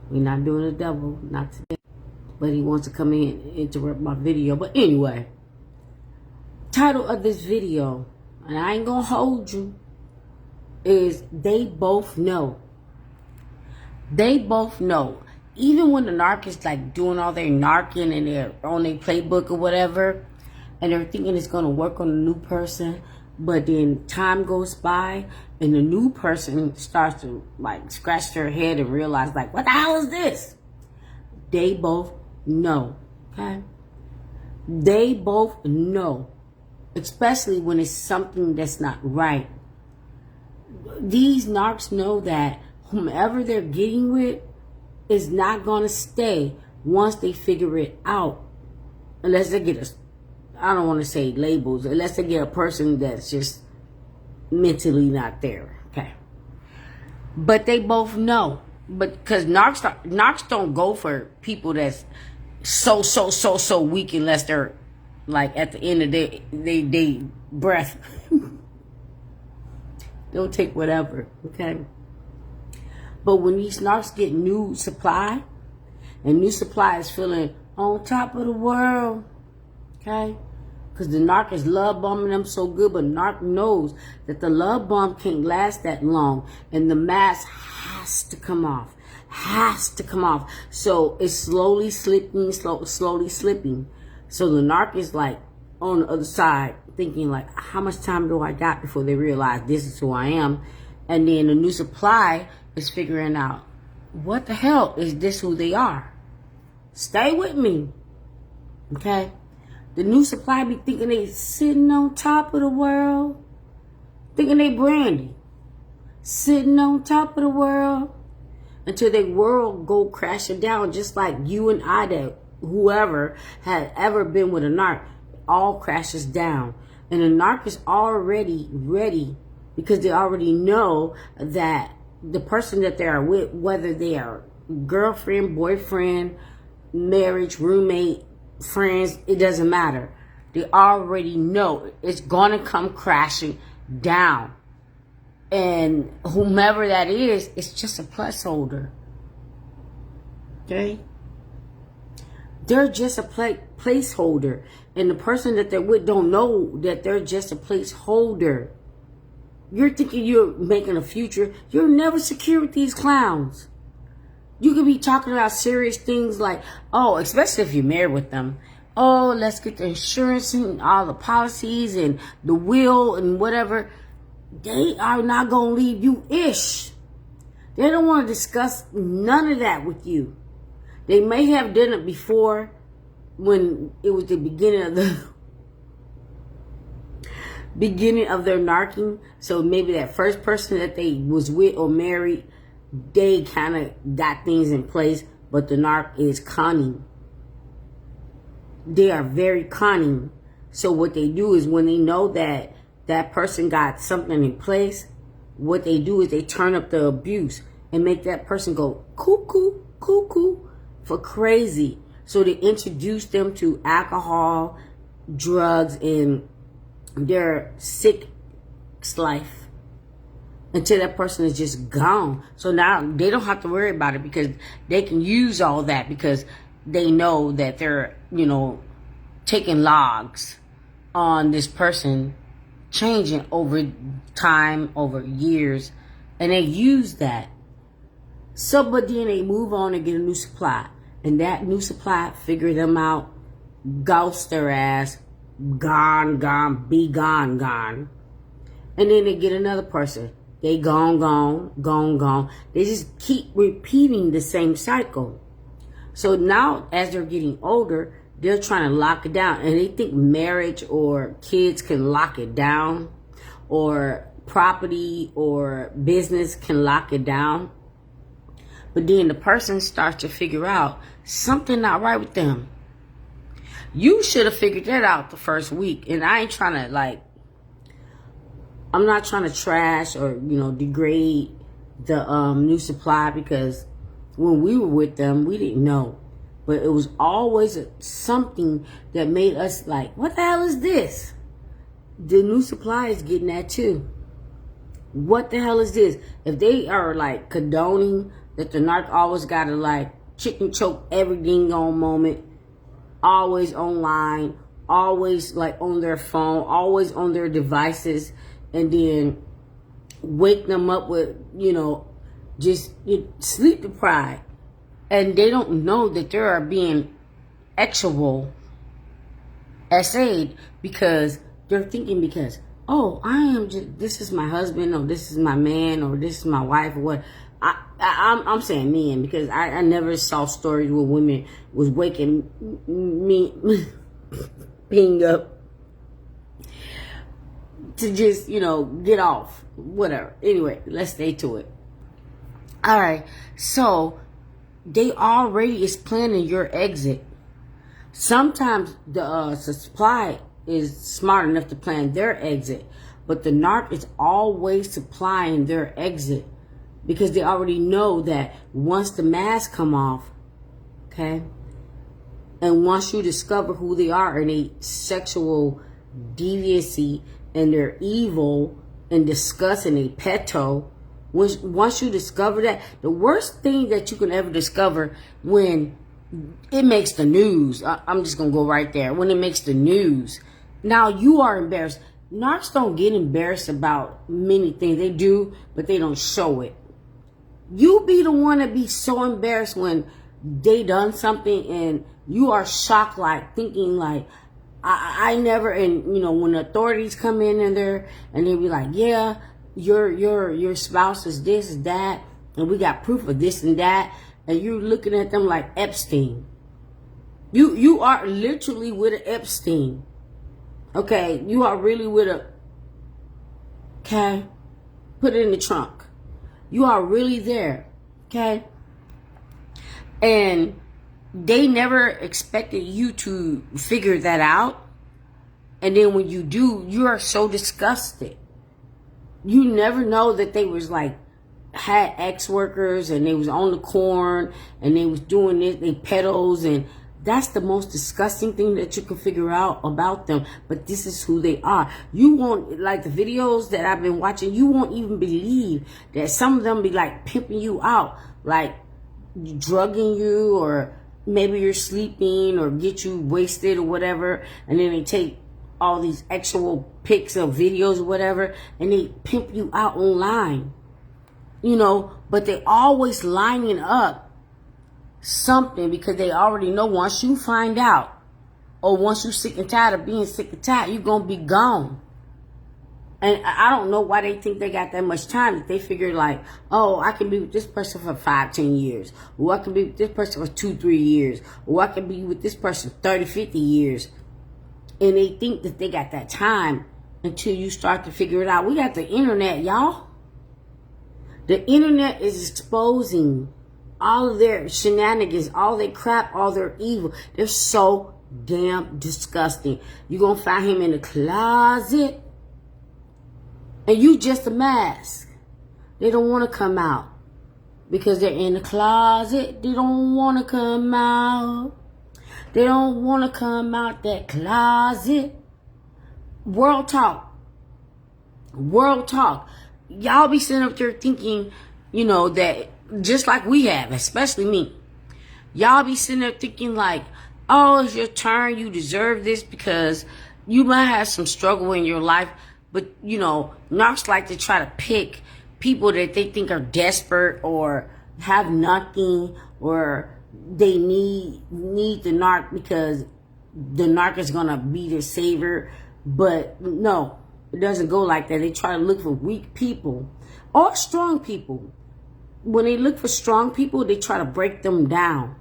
We're not doing the devil, not today. But he wants to come in and interrupt my video. But anyway, title of this video, and I ain't gonna hold you, is They Both Know. They both know. Even when the narcissists like doing all their narking and they're on their playbook or whatever, and they're thinking it's gonna work on a new person, but then time goes by and the new person starts to like scratch their head and realize like, what the hell is this? They both know, okay? They both know, especially when it's something that's not right. These narcs know that whomever they're getting with is not going to stay once they figure it out. Unless they get I don't want to say labels, unless they get a person that's just mentally not there. Okay. But they both know. But because narcs don't go for people that's so weak unless they're like at the end of their breath. They'll take whatever. Okay. But when these narcs get new supply, and new supply is feeling on top of the world, okay? Because the narc is love bombing them so good, but narc knows that the love bomb can't last that long, and the mask has to come off. Has to come off. So it's slowly slipping, slowly slipping. So the narc is like on the other side, thinking like, how much time do I got before they realize this is who I am? And then the new supply is figuring out, what the hell is this who they are? Stay with me. Okay? The new supply be thinking they sitting on top of the world. Thinking they brandy. Sitting on top of the world. Until their world go crashing down, just like you and I, that whoever had ever been with a narc, all crashes down. And the narc is already ready because they already know that the person that they are with, whether they are girlfriend, boyfriend, marriage, roommate, friends, it doesn't matter. They already know it's going to come crashing down. And whomever that is, it's just a placeholder. Okay? They're just a placeholder. And the person that they're with don't know that they're just a placeholder. You're thinking you're making a future. You're never secure with these clowns. You could be talking about serious things like, oh, especially if you're married with them. Oh, let's get the insurance and all the policies and the will and whatever. They are not going to leave you ish. They don't want to discuss none of that with you. They may have done it before when it was the beginning of their narking. So maybe that first person that they was with or married, they kind of got things in place. But the narc is cunning. They are very cunning. So what they do is when they know that that person got something in place, what they do is they turn up the abuse and make that person go cuckoo, cuckoo for crazy. So they introduce them to alcohol, drugs, and their sick life until that person is just gone. So now they don't have to worry about it because they can use all that because they know that they're, taking logs on this person changing over time, over years, and they use that. So, but then they move on and get a new supply, and that new supply figure them out, ghost their ass, gone, be gone. And then they get another person. They gone. They just keep repeating the same cycle. So now as they're getting older, they're trying to lock it down. And they think marriage or kids can lock it down. Or property or business can lock it down. But then the person starts to figure out something not right with them. You should have figured that out the first week. And I ain't trying to I'm not trying to trash or, degrade the new supply because when we were with them, we didn't know. But it was always something that made us like, what the hell is this? The new supply is getting that too. What the hell is this? If they are condoning that the narc always gotta like chicken choke every ding on moment, always online, always like on their phone, always on their devices, and then wake them up with, just sleep deprived. And they don't know that they are being actual SA'd because they're thinking oh, this is my husband, or this is my man, or this is my wife, or what. I'm saying men because I never saw stories where women was waking me being up to just, get off. Whatever. Anyway, let's stay to it. All right. So they already is planning your exit. Sometimes the supply is smart enough to plan their exit, but the narc is always supplying their exit because they already know that once the mask come off, okay, and once you discover who they are and their sexual deviancy and their evil and disgust and their peto, once you discover that, the worst thing that you can ever discover when it makes the news, I'm just going to go right there, when it makes the news, now you are embarrassed. Narcs don't get embarrassed about many things. They do, but they don't show it. You be the one to be so embarrassed when they done something and you are shocked, like thinking like, I never, and when the authorities come in there and they be like, yeah, your spouse is this, is that, and we got proof of this and that, and you're looking at them like Epstein. You are literally with an Epstein. Okay, you are really with a, okay, put it in the trunk. You are really there, okay? And they never expected you to figure that out. And then when you do, you are so disgusted. You never know that they was like, had ex-workers and they was on the corn and they was doing this, they pedals, and that's the most disgusting thing that you can figure out about them. But this is who they are. You won't, like the videos that I've been watching, you won't even believe that some of them be like pimping you out, like drugging you, or maybe you're sleeping or get you wasted or whatever, and then they take all these actual pics of videos or whatever and they pimp you out online, but they always lining up something because they already know once you find out, or once you sick and tired of being sick and tired, you're gonna be gone. And I don't know why they think they got that much time, that they figure like, oh, I can be with this person for 5-10 years, or I can be with this person for 2-3 years, or I can be with this person 30-50 years. And they think that they got that time until you start to figure it out. We got the internet, y'all. The internet is exposing all of their shenanigans, all their crap, all their evil. They're so damn disgusting. You're going to find him in the closet, and you just a mask. They don't want to come out because they're in the closet. They don't want to come out. They don't want to come out that closet. World talk. World talk. Y'all be sitting up there thinking, that just like we have, especially me. Y'all be sitting there thinking like, oh, it's your turn. You deserve this because you might have some struggle in your life. But, narcs like to try to pick people that they think are desperate or have nothing, or they need the narc because the narc is going to be their savior. But no, it doesn't go like that. They try to look for weak people or strong people. When they look for strong people, they try to break them down.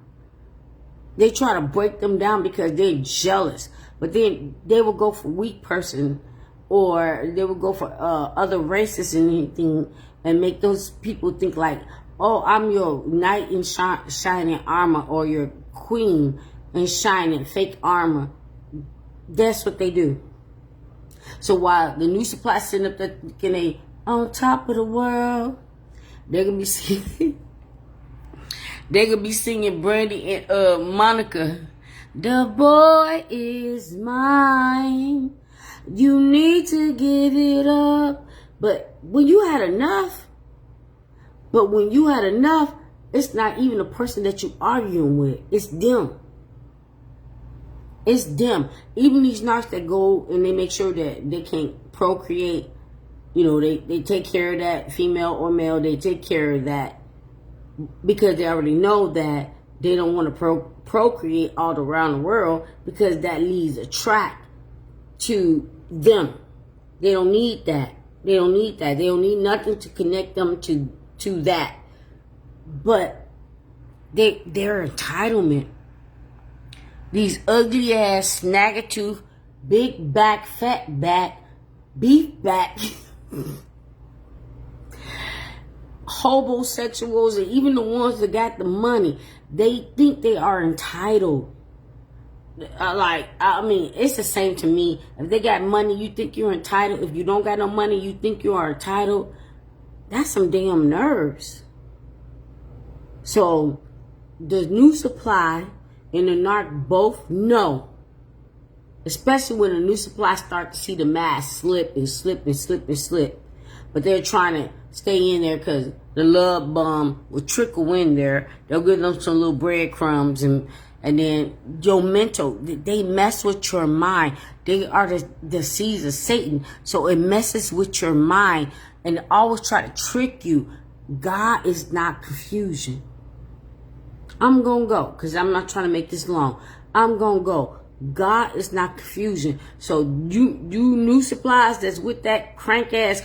They try to break them down because they're jealous. But then they will go for weak person, or they will go for other races and anything, and make those people think like, oh, I'm your knight in shining armor, or your queen in shining fake armor. That's what they do. So while the new supply sitting up there thinking they on top of the world, they're gonna be singing. They're gonna be singing Brandy and Monica. The boy is mine. You need to give it up. But when you had enough, It's not even the person that you're arguing with. It's them. It's them. Even these narcs that go and they make sure that they can't procreate, you know, they take care of that, female or male, they take care of that because they already know that they don't want to procreate all around the world because that leaves a track to them. They don't need that. They don't need that. They don't need nothing to connect them to that. But their entitlement, these ugly ass, snaggletooth, big back, fat back, beef back, homosexuals, and even the ones that got the money, they think they are entitled. I mean, it's the same to me. If they got money, you think you're entitled. If you don't got no money, you think you are entitled. That's some damn nerves. So, the new supply and the narc both know, especially when the new supply start to see the mask slip and slip and slip and slip. But they're trying to stay in there because the love bomb will trickle in there. They'll give them some little breadcrumbs and then your mental, they mess with your mind. They are the seeds of Satan. So it messes with your mind and always try to trick you. God is not confusion. I'm going to go because I'm not trying to make this long. I'm going to go. God is not confusion. So you new supplies that's with that crank ass,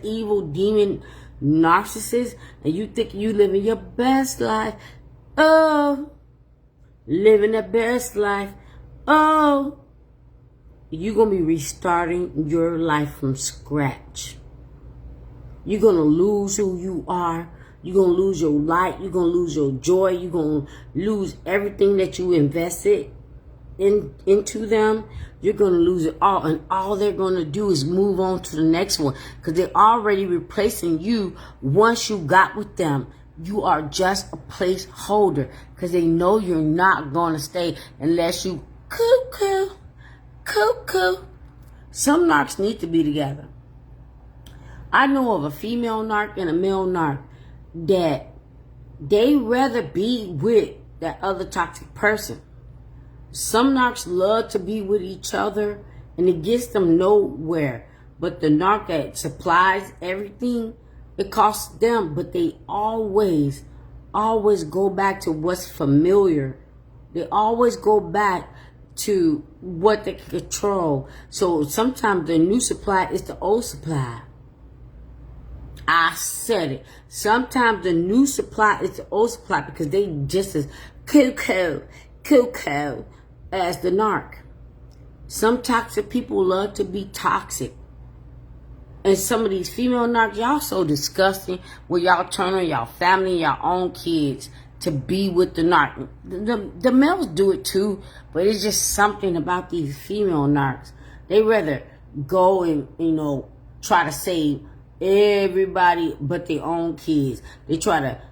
evil demon narcissist, and you think you living your best life. Oh, living the best life. Oh, you're going to be restarting your life from scratch. You're going to lose who you are. You're going to lose your light. You're going to lose your joy. You're going to lose everything that you invested into them. You're going to lose it all. And all they're going to do is move on to the next one. Because they're already replacing you once you got with them. You are just a placeholder. Because they know you're not going to stay unless you cuckoo. Some narcs need to be together. I know of a female narc and a male narc that they rather be with that other toxic person. Some narcs love to be with each other and it gets them nowhere. But the narc that supplies everything, it costs them. But they always go back to what's familiar. They always go back to what they can control. So sometimes the new supply is the old supply. I said it. Sometimes the new supply is the old supply because they just as cuckoo as the narc. Some toxic people love to be toxic. And some of these female narcs, y'all so disgusting where y'all turn on y'all family, y'all own kids to be with the narc. The males do it too, but it's just something about these female narcs. They rather go and, try to save everybody but their own kids. They try to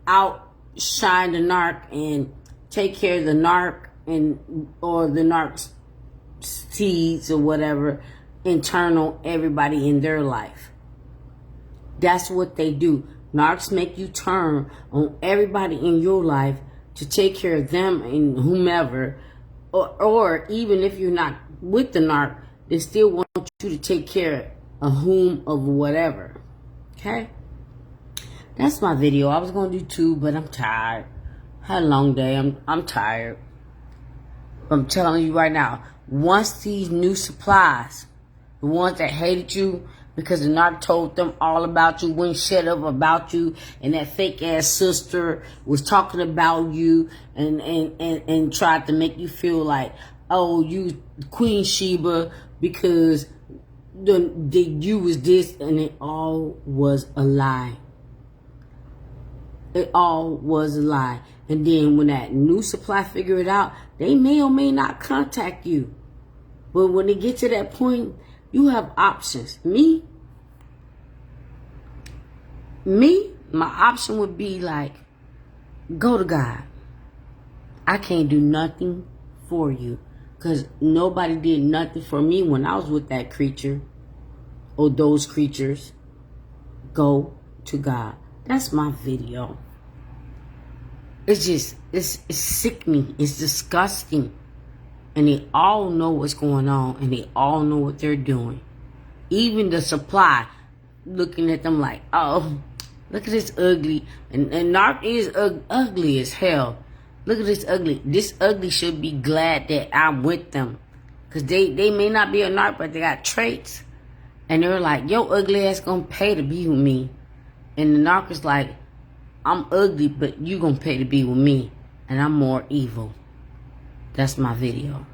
outshine the narc and take care of the narc or the narc's seeds or whatever, internal everybody in their life. That's what they do. Narcs make you turn on everybody in your life to take care of them and whomever, or even if you're not with the narc, they still want you to take care of whatever. Okay? That's my video. I was going to do 2, but I'm tired. Had a long day. I'm tired. I'm telling you right now, once these new supplies, the ones that hated you because the narc told them all about you, wouldn't shut up about you, and that fake ass sister was talking about you and tried to make you feel like, oh, you Queen Sheba because you was this, and it all was a lie. It all was a lie. And then when that new supply figure it out, they may or may not contact you. But when they get to that point, you have options. Me, my option would be like, go to God. I can't do nothing for you. Because nobody did nothing for me when I was with that creature or those creatures. Go to God. That's my video. It's just, it's sickening. It's disgusting. And they all know what's going on, and they all know what they're doing. Even the supply, looking at them like, oh, look at this ugly. And narc is ugly as hell. Look at this ugly. This ugly should be glad that I'm with them. Because they may not be a narc, but they got traits. And they're like, yo, ugly ass gonna pay to be with me. And the narc is like, I'm ugly, but you gonna pay to be with me. And I'm more evil. That's my video.